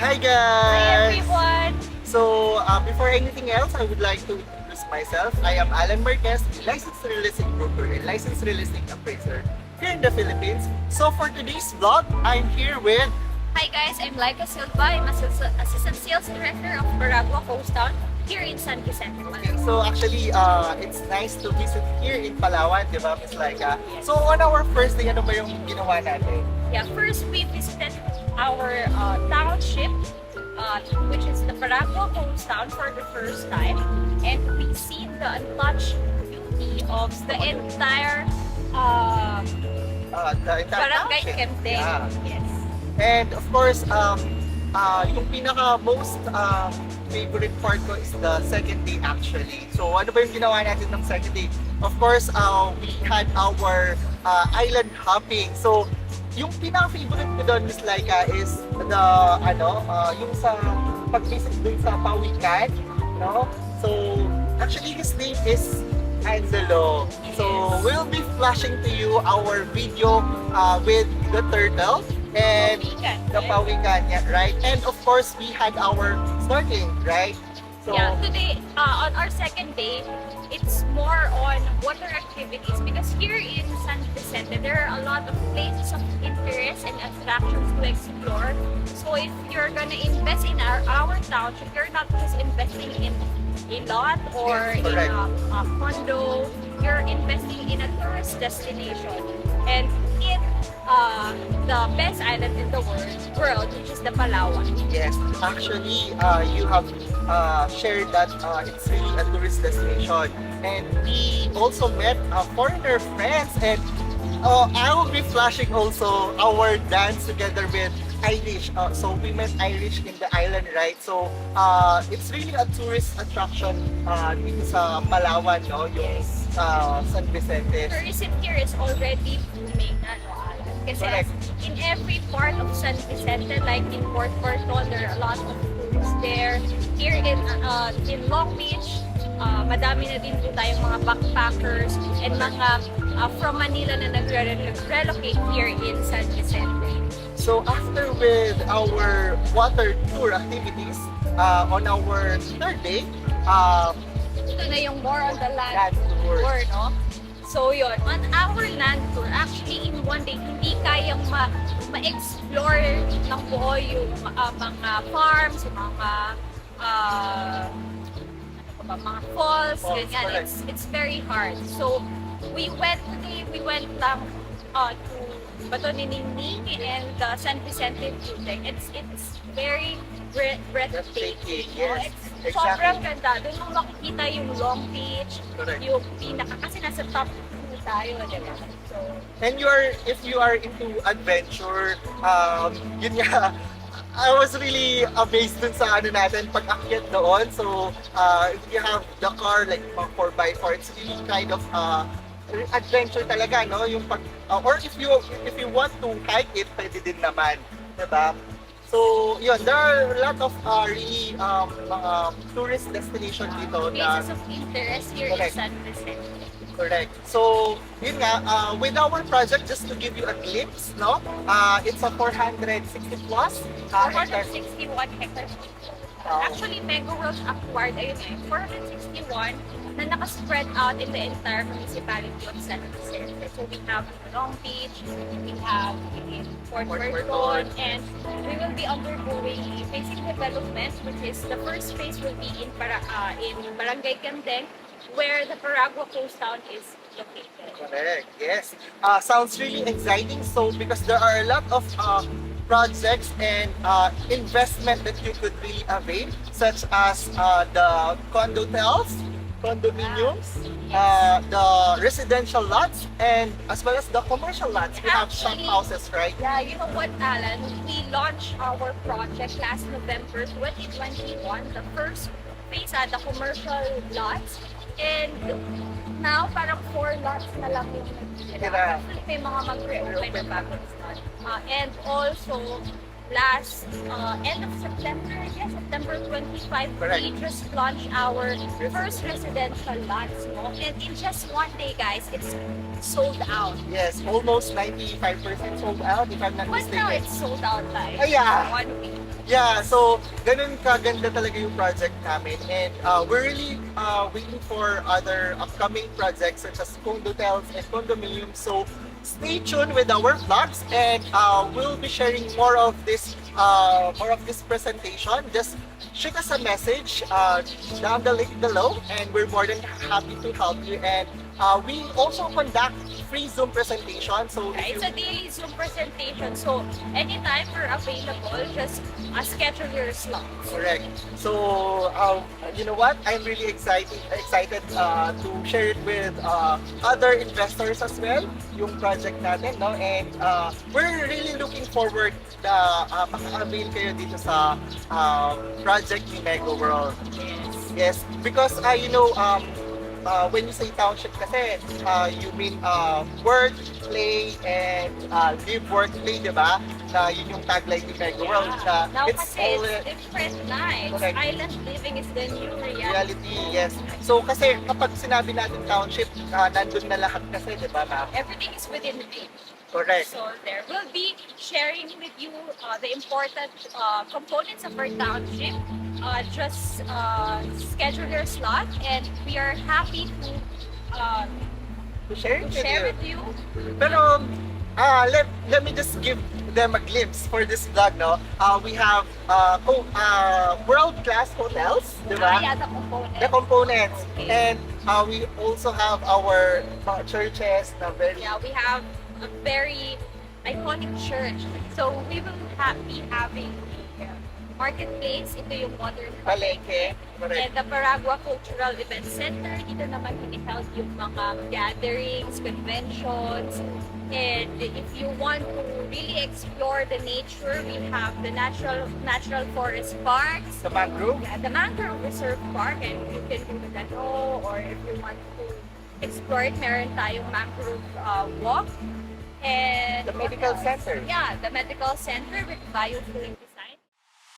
Hi Hi guys! everyone! So, before anything else, I would like to introduce myself. I am Alan Marquez, a licensed real estate broker and licensed real estate appraiser here in the Philippines. So for today's vlog, I'm here with... Hi guys, I'm Laika Silva. I'm Assistant Sales Director of Paragua Coast Town here in San Vicente, Palawan. So actually, it's nice to visit here in Palawan, di ba, Miss Laika? So on our first day, ano ba yung ginawa natin? Yeah, first we visited our township, which is the Paragua Coast Town for the first time. And we see the untouched beauty of the entire The entire Barangay township. Kempteng. Yeah. Yes. And of course, yung pinaka most favorite part ko is the second day actually. So ano ba yung ginawa natin ng second day? Of course, we had our island hopping. So yung pinaka-favorite ko doon, Miss Laika, is the yung sa pag-visit dun sa Pawikan, no? So actually his name is Angelo. So we'll be flashing to you our video with the turtle and the Pawikan, yeah, right? And of course, we had our snorkeling, right? So, Yeah, today, on our second day, it's more on water activities because here in San Vicente, there are a lot of places of interest and attractions to explore. So if you're gonna invest in our township, you're not just investing in a lot or Yes, in correct. a condo, you're investing in a tourist destination. And in the best island in the world, which is the Palawan. yes, actually, you have shared that it's really a tourist destination. And we also met foreigner friends, and I will be flashing also our dance together with Irish. So we met Irish in the island, right? So it's really a tourist attraction dito sa Palawan, no? Yung San Vicente. Tourism here is already booming, Alan. Kasi Correct. in every part of San Vicente, like in Port Barton, there are a lot of tourists there. Here in Long Beach, madami na din po tayong mga backpackers and mga from Manila na nag-relocate here in San Vicente. So after with our water tour activities, on our third day, Ito na yung more on the land land tour. tour, no? So yun, on our land tour, actually in one day, hindi kayang ma-explore ng buo yung mga farms, yung mga mga falls, Falls, ganyan. correct. It's very hard. So we went lang to Bato ni Ningning and San Vicente view deck. It's very breathtaking. Yes, It's sobrang ganda. Doon mo makikita yung Long Beach, Correct. yung kasi nasa top 2 tayo, diba? So, And if you are into adventure, yun nga, I was really amazed dun sa ano natin pag akyat doon. So if you have the car like 4x4, it's really kind of adventure talaga, no? Yung pag or if you want to hike it, pwede din naman, 'di ba? So, yun, there are a lot of really mga tourist destination dito na places of interest here in Correct. San Vicente. correct. So, yun nga, with our project, just to give you a glimpse, no? It's a 460 plus hectares. 461 hectares. Actually, Megaworld acquired, ayun eh, 461 na nakaspread out in the entire municipality of San Vicente. So we have Long Beach, we have in Port Barton, and we will be undergoing a basic development, which is the first phase will be in Barangay Kempteng, where the Paragua Coast Town is located. Correct, yes. Sounds really exciting. So, because there are a lot of projects and investment that you could really avail, such as the condominiums, the residential lots, and as well as the commercial lots. We have shop Actually, houses, right? Yeah, you know what, Alan? We launched our project last November 2021, the first phase at the commercial lots. And now, parang 4 lots na lang yung nagtitira. Tira. Actually, may mga mag-reopen na bagong slot. And also, last end of September, September 25, Correct. we just launched our first residential lots. No? And in just one day, guys, it's sold out. Yes, almost 95% sold out, if I'm not But now mistaken. it's sold out, like Yeah. 1 week. Yeah, so ganun kaganda talaga yung project namin and we're really waiting for other upcoming projects such as condotels and condominiums. So stay tuned with our vlogs and we'll be sharing more of this presentation. Just shoot us a message down the link below and we're more than happy to help you. And we also conduct free Zoom presentation. So Yeah, if it's you a daily Zoom presentation, so anytime we're available, just schedule your slots. correct. So, you know what? I'm really excited to share it with other investors as well, yung project natin, no? And we're really looking forward na maka-avail kayo dito sa project ni Megaworld. Yes. Yes, because when you say township kasi, you mean work, play, and live, work, play, di ba? Na yun yung tagline ni Megaworld. Yeah. Now It's kasi all it's different na. It's Correct. island living is the new reality. reality, yes. So kasi kapag sinabi natin township, nandun na lahat kasi, di ba ma'am? Everything is within reach. Correct. So there will be sharing with you the important components of our township. Just schedule your slot, and we are happy To share to it share with you. with you. Pero, let me just give them a glimpse for this vlog, no? We have world-class hotels, di ba? Yeah, the components. The components. Okay. And we also have our churches na very Yeah, we have a very iconic church. So we will be having the marketplace, ito yung modern palengke. Correct. And the Paragua Cultural Event Center, dito naman held yung mga gatherings, conventions. And if you want to really explore the nature, we have the natural forest parks, Sa mangrove. yeah, the mangrove reserve park, and you can do the gano, or if you want to explore it, meron tayong mangrove walk. And The what medical else? center. Yeah, the medical center with biofluid